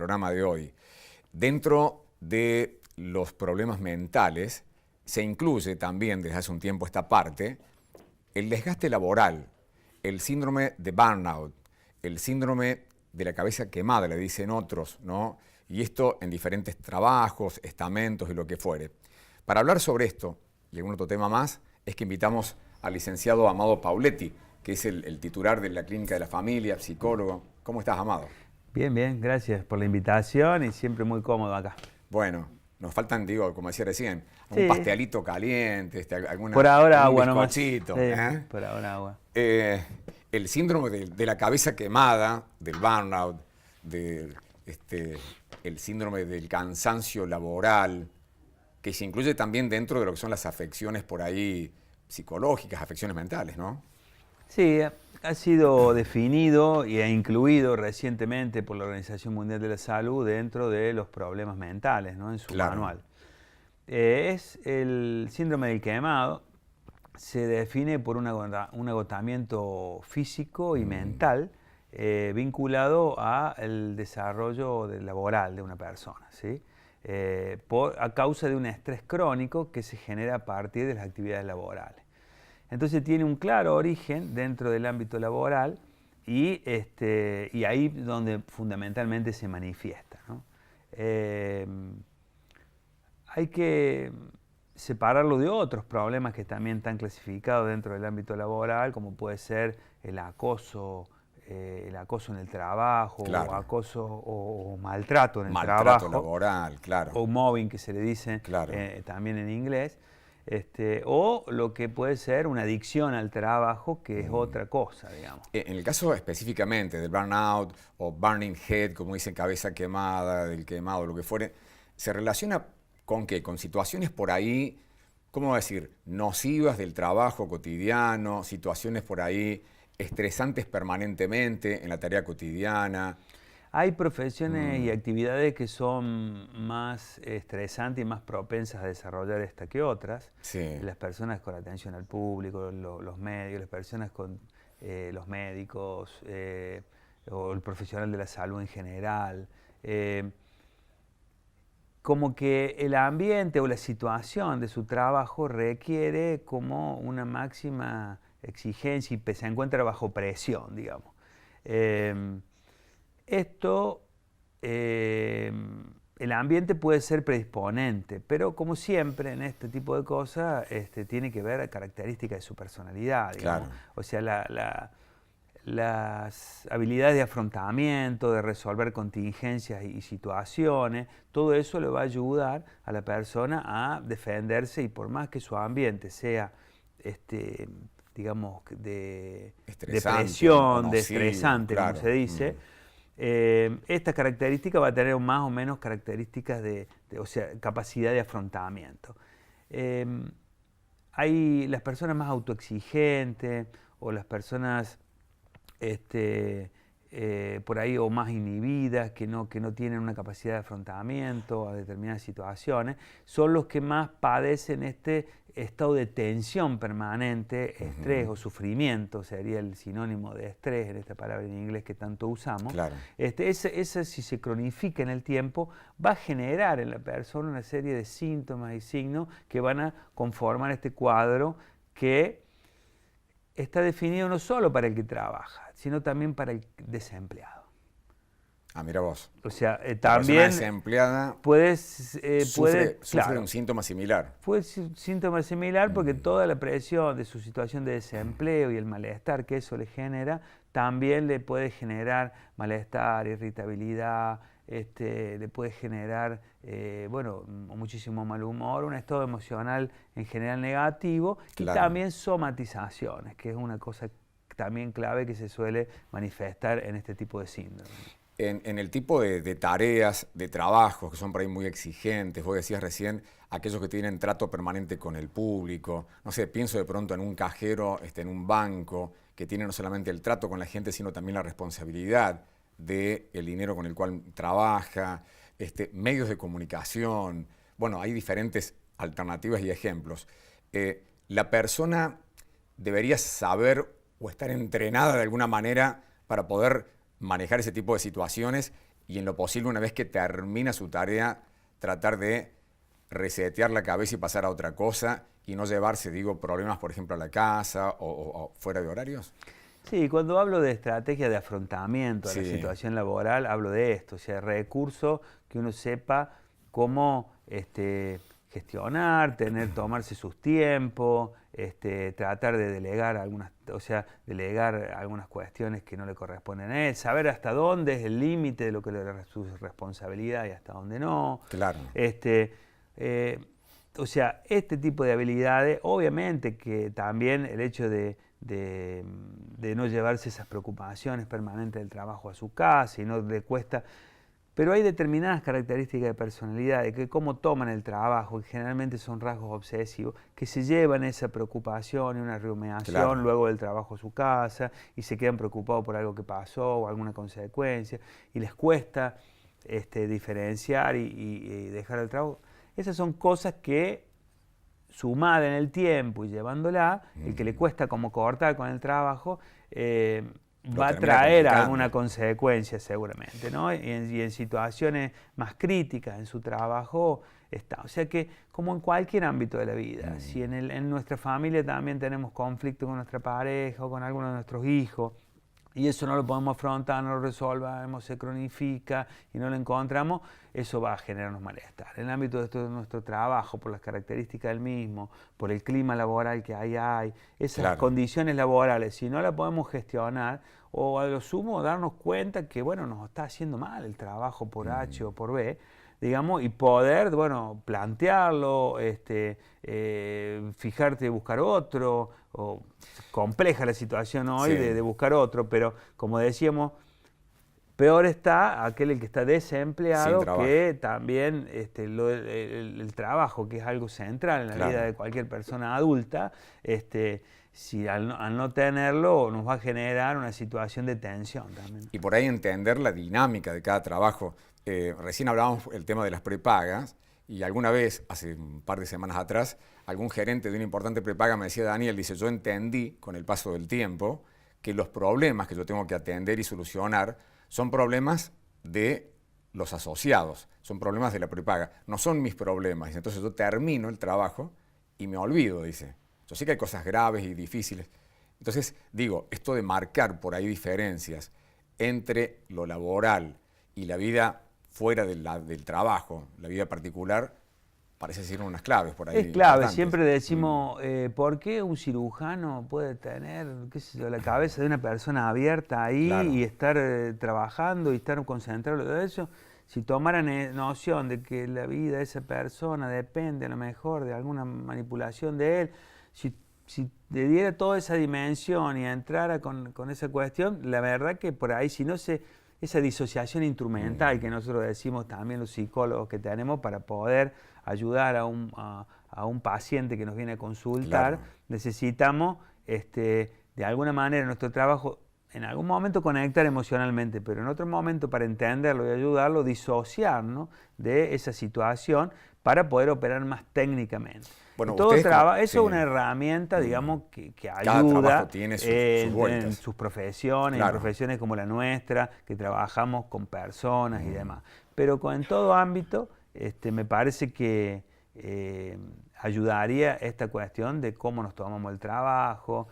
programa de hoy. Dentro de los problemas mentales se incluye también desde hace un tiempo esta parte, el desgaste laboral, el síndrome de burnout, el síndrome de la cabeza quemada, le dicen otros, ¿no? Y esto en diferentes trabajos, estamentos y lo que fuere. Para hablar sobre esto y algún otro tema más, es que invitamos al licenciado Amado Pauletti, que es el titular de la Clínica de la Familia, psicólogo. ¿Cómo estás, Amado? Bien, bien, gracias por la invitación y siempre muy cómodo acá. Bueno, nos faltan, digo, como decía recién, un Sí. pastelito caliente, Por ahora algún agua nomás. bizcochito. Sí, por ahora agua. El síndrome de la cabeza quemada, del burnout, el síndrome del cansancio laboral, que se incluye también dentro de lo que son las afecciones por ahí psicológicas, afecciones mentales, ¿no? Sí, ha sido definido e incluido recientemente por la Organización Mundial de la Salud dentro de los problemas mentales, ¿no? En su manual. Es el síndrome del quemado, se define por un agotamiento físico y mental vinculado al desarrollo laboral de una persona, ¿sí? A causa de un estrés crónico que se genera a partir de las actividades laborales. Entonces tiene un claro origen dentro del ámbito laboral y ahí donde fundamentalmente se manifiesta, ¿no? Hay que separarlo de otros problemas que también están clasificados dentro del ámbito laboral, como puede ser el acoso en el trabajo, claro. o acoso o maltrato en el maltrato trabajo. Laboral, claro. O mobbing, que se le dice claro. También en inglés. O lo que puede ser una adicción al trabajo, que es otra cosa, digamos. En el caso específicamente del burnout o burning head, como dicen, cabeza quemada, del quemado, lo que fuere, ¿se relaciona con qué? Con situaciones por ahí, ¿cómo decir?, nocivas del trabajo cotidiano, situaciones por ahí estresantes permanentemente en la tarea cotidiana. Hay profesiones y actividades que son más estresantes y más propensas a desarrollar esta que otras. Sí. Las personas con atención al público, los medios, las personas con los médicos o el profesional de la salud en general. Como que el ambiente o la situación de su trabajo requiere como una máxima exigencia y se encuentra bajo presión, digamos. El ambiente puede ser predisponente, pero como siempre en este tipo de cosas tiene que ver características de su personalidad, digamos. Claro. O sea, las habilidades de afrontamiento, de resolver contingencias y situaciones, todo eso le va a ayudar a la persona a defenderse, y por más que su ambiente sea digamos, de presión, de estresante, claro, como se dice, esta característica va a tener más o menos características o sea, capacidad de afrontamiento. Hay las personas más autoexigentes o las personas por ahí o más inhibidas, que no tienen una capacidad de afrontamiento a determinadas situaciones, son los que más padecen este estado de tensión permanente, estrés o sufrimiento, sería el sinónimo de estrés en esta palabra en inglés que tanto usamos. Claro. Esa, si se cronifica en el tiempo, va a generar en la persona una serie de síntomas y signos que van a conformar este cuadro que está definido no solo para el que trabaja, sino también para el desempleado. Ah, mira vos. O sea, la también persona desempleada sufre claro, un síntoma similar. Puede ser un síntoma similar porque toda la presión de su situación de desempleo y el malestar que eso le genera, también le puede generar malestar, irritabilidad, le puede generar muchísimo mal humor, un estado emocional en general negativo, claro, y también somatizaciones, que es una cosa también clave que se suele manifestar en este tipo de síndrome. En el tipo de tareas, de trabajos que son por ahí muy exigentes, vos decías recién, aquellos que tienen trato permanente con el público, no sé, pienso de pronto en un cajero, en un banco, que tiene no solamente el trato con la gente, sino también la responsabilidad del dinero con el cual trabaja, medios de comunicación. Bueno, hay diferentes alternativas y ejemplos. La persona debería saber o estar entrenada de alguna manera para poder manejar ese tipo de situaciones y en lo posible, una vez que termina su tarea, tratar de resetear la cabeza y pasar a otra cosa y no llevarse, digo, problemas, por ejemplo, a la casa o fuera de horarios? Sí, cuando hablo de estrategia de afrontamiento a la Sí, situación laboral, hablo de esto, o sea, recursos que uno sepa cómo gestionar, tomarse sus tiempos, tratar de delegar delegar algunas cuestiones que no le corresponden a él, saber hasta dónde es el límite de lo que es su responsabilidad y hasta dónde no. claro. O sea, este tipo de habilidades, obviamente que también el hecho de no llevarse esas preocupaciones permanentes del trabajo a su casa y no le cuesta, pero hay determinadas características de personalidad, de que cómo toman el trabajo, que generalmente son rasgos obsesivos, que se llevan esa preocupación y una rumiación Claro. luego del trabajo a su casa y se quedan preocupados por algo que pasó o alguna consecuencia y les cuesta diferenciar y dejar el trabajo. Esas son cosas que, sumada en el tiempo y llevándola, el que le cuesta como cortar con el trabajo, va a traer alguna consecuencia seguramente, ¿no? Y en situaciones más críticas en su trabajo está. O sea que, como en cualquier ámbito de la vida, si en nuestra familia también tenemos conflicto con nuestra pareja o con alguno de nuestros hijos, y eso no lo podemos afrontar, no lo resolvamos, se cronifica y no lo encontramos, eso va a generarnos malestar. En el ámbito de nuestro trabajo, por las características del mismo, por el clima laboral que hay, esas condiciones laborales, si no las podemos gestionar, o a lo sumo darnos cuenta que, bueno, nos está haciendo mal el trabajo por H o por B, digamos, y poder, bueno, plantearlo, fijarte, buscar otro, o compleja la situación hoy de buscar otro, pero como decíamos, peor está aquel el que está desempleado, que también el trabajo, que es algo central en la vida de cualquier persona adulta, si al no tenerlo nos va a generar una situación de tensión también. Y por ahí entender la dinámica de cada trabajo. Recién hablábamos el tema de las prepagas y alguna vez, hace un par de semanas atrás, algún gerente de una importante prepaga me decía, Daniel, dice, yo entendí con el paso del tiempo que los problemas que yo tengo que atender y solucionar son problemas de los asociados, son problemas de la prepaga, no son mis problemas. Entonces yo termino el trabajo y me olvido, dice. Yo sé que hay cosas graves y difíciles. Entonces, digo, esto de marcar por ahí diferencias entre lo laboral y la vida fuera del trabajo, la vida particular, parece ser unas claves por ahí. Es clave, siempre decimos, ¿por qué un cirujano puede tener, qué sé yo, la cabeza de una persona abierta ahí y estar trabajando y estar concentrado en todo eso? Si tomaran noción de que la vida de esa persona depende a lo mejor de alguna manipulación de él, si le diera toda esa dimensión y entrara con esa cuestión, la verdad que por ahí, si no esa disociación instrumental que nosotros decimos también los psicólogos que tenemos para poder ayudar a un paciente que nos viene a consultar, necesitamos de alguna manera en nuestro trabajo en algún momento conectar emocionalmente, pero en otro momento para entenderlo y ayudarlo, disociarnos de esa situación para poder operar más técnicamente. Bueno, todo eso es una herramienta, digamos, que ayuda tiene en sus profesiones, en profesiones como la nuestra, que trabajamos con personas y demás. Pero en todo ámbito, me parece que ayudaría esta cuestión de cómo nos tomamos el trabajo,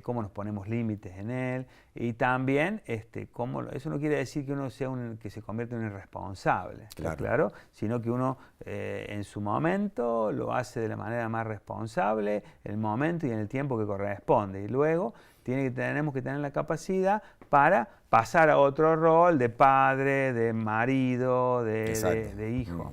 cómo nos ponemos límites en él, y también eso no quiere decir que uno sea que se convierta en un irresponsable, claro, sino que uno en su momento lo hace de la manera más responsable, el momento y en el tiempo que corresponde, y luego tenemos que tener la capacidad para pasar a otro rol de padre, de marido, de hijo.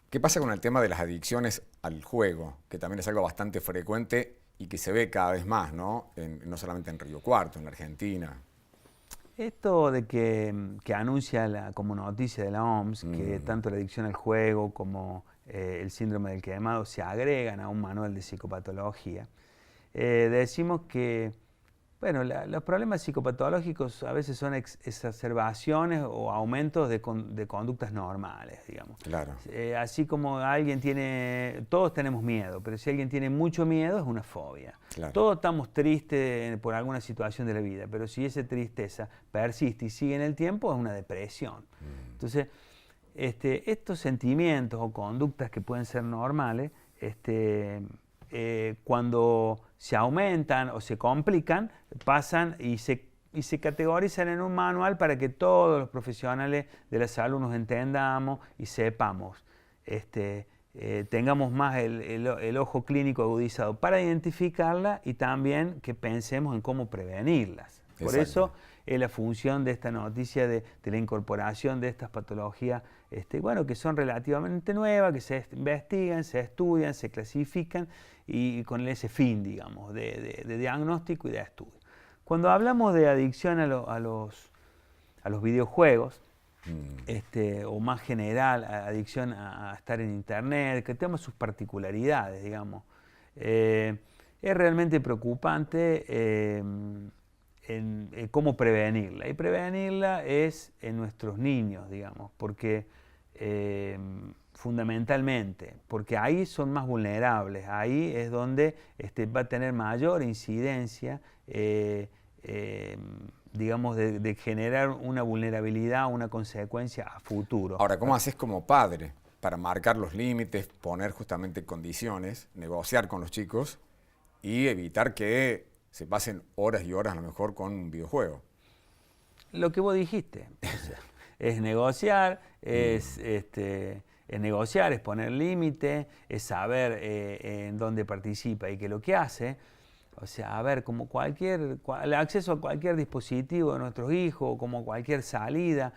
¿Qué pasa con el tema de las adicciones al juego? Que también es algo bastante frecuente y que se ve cada vez más, ¿no? No solamente en Río Cuarto, en la Argentina. Esto de que anuncia como noticia de la OMS, que tanto la adicción al juego como el síndrome del quemado se agregan a un manual de psicopatología, decimos que Bueno, los problemas psicopatológicos a veces son exacerbaciones o aumentos de conductas normales, digamos. Claro. Así como alguien tiene, todos tenemos miedo, pero si alguien tiene mucho miedo es una fobia. Claro. Todos estamos tristes por alguna situación de la vida, pero si esa tristeza persiste y sigue en el tiempo es una depresión. Entonces, estos sentimientos o conductas que pueden ser normales, cuando se aumentan o se complican, pasan y se categorizan en un manual para que todos los profesionales de la salud nos entendamos y sepamos, tengamos más el ojo clínico agudizado para identificarla y también que pensemos en cómo prevenirlas. Por Exacto. eso es la función de esta noticia de la incorporación de estas patologías, bueno, que son relativamente nuevas, que se investigan, se estudian, se clasifican y con ese fin, digamos, de diagnóstico y de estudio. Cuando hablamos de adicción a los videojuegos, o más general, adicción a estar en internet, que tenemos sus particularidades, digamos, es realmente preocupante en cómo prevenirla. Y prevenirla es en nuestros niños, digamos, porque fundamentalmente, porque ahí son más vulnerables, ahí es donde va a tener mayor incidencia, digamos, de generar una vulnerabilidad, una consecuencia a futuro. Ahora, ¿cómo haces como padre para marcar los límites, poner justamente condiciones, negociar con los chicos y evitar que se pasen horas y horas a lo mejor con un videojuego? Lo que vos dijiste, o sea, es negociar, es negociar, es poner límite, es saber en dónde participa y qué es lo que hace. O sea, a ver, como el acceso a cualquier dispositivo de nuestros hijos, como cualquier salida,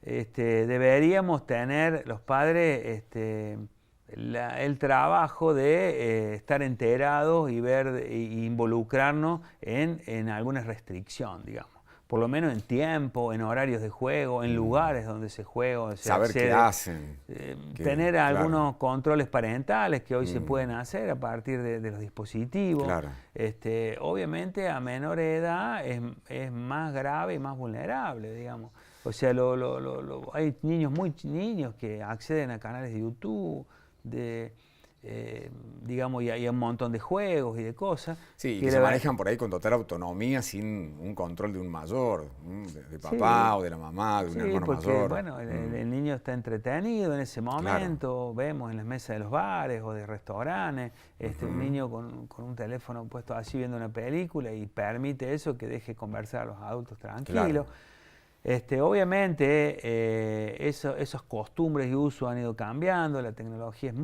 deberíamos tener los padres el trabajo de estar enterados y ver e involucrarnos en alguna restricción, digamos. Por lo menos en tiempo, en horarios de juego, en lugares donde se juega, donde se saber accede. qué hacen. Tener algunos claro. controles parentales que hoy se pueden hacer a partir de los dispositivos. Claro. Obviamente a menor edad es más grave y más vulnerable, digamos. O sea, hay niños muy niños que acceden a canales de YouTube, digamos, y hay un montón de juegos y de cosas. Sí, que se manejan por ahí con total autonomía, sin un control de un mayor, de papá o de la mamá, de un hermano porque, mayor. Bueno, el niño está entretenido en ese momento, claro. Vemos en las mesas de los bares o de restaurantes, un niño con un teléfono puesto así viendo una película y permite eso, que deje conversar a los adultos tranquilos. Claro. Obviamente esas costumbres y usos han ido cambiando, la tecnología es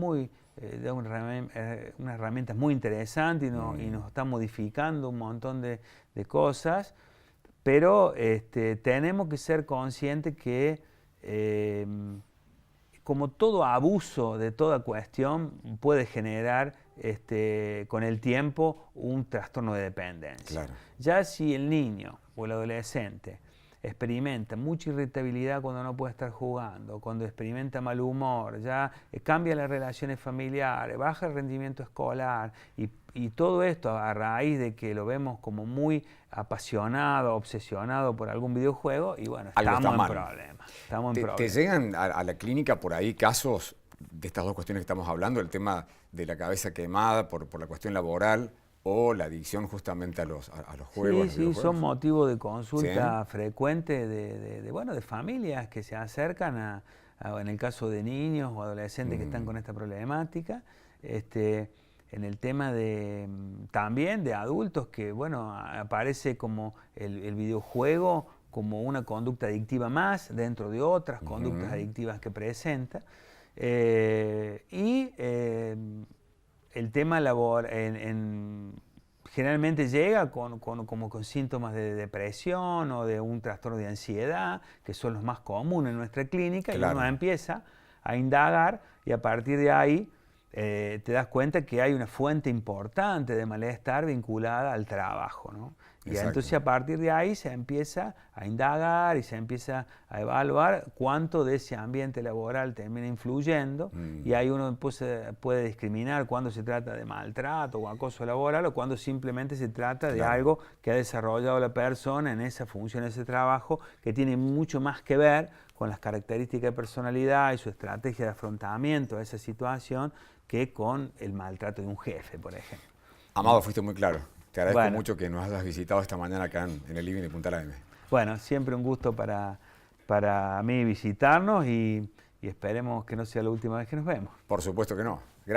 da una herramienta muy interesante y nos está modificando un montón de cosas, pero tenemos que ser conscientes que como todo abuso de toda cuestión puede generar con el tiempo un trastorno de dependencia. Claro. Ya si el niño o el adolescente experimenta mucha irritabilidad cuando no puede estar jugando, cuando experimenta mal humor, ya cambia las relaciones familiares, baja el rendimiento escolar y todo esto a raíz de que lo vemos como muy apasionado, obsesionado por algún videojuego y bueno, estamos en problemas. ¿Te llegan a la clínica por ahí casos de estas dos cuestiones que estamos hablando, el tema de la cabeza quemada por la cuestión laboral o la adicción justamente a los juegos? Sí, son motivos de consulta frecuente de familias que se acercan en el caso de niños o adolescentes que están con esta problemática, en el tema también de adultos que, bueno, aparece como el videojuego como una conducta adictiva más dentro de otras conductas adictivas que presenta. El tema laboral generalmente llega como con síntomas de depresión o de un trastorno de ansiedad, que son los más comunes en nuestra clínica, claro. Y uno empieza a indagar y a partir de ahí te das cuenta que hay una fuente importante de malestar vinculada al trabajo, ¿no? Y Exacto. entonces a partir de ahí se empieza a indagar y se empieza a evaluar cuánto de ese ambiente laboral termina influyendo y ahí uno puede discriminar cuando se trata de maltrato o acoso laboral o cuando simplemente se trata de algo que ha desarrollado la persona en esa función, en ese trabajo, que tiene mucho más que ver con las características de personalidad y su estrategia de afrontamiento a esa situación que con el maltrato de un jefe, por ejemplo. Amado, fuiste muy claro. Te agradezco Bueno. mucho que nos hayas visitado esta mañana acá en el living de Punta La M. Bueno, siempre un gusto para mí visitarnos y esperemos que no sea la última vez que nos vemos. Por supuesto que no. Gracias.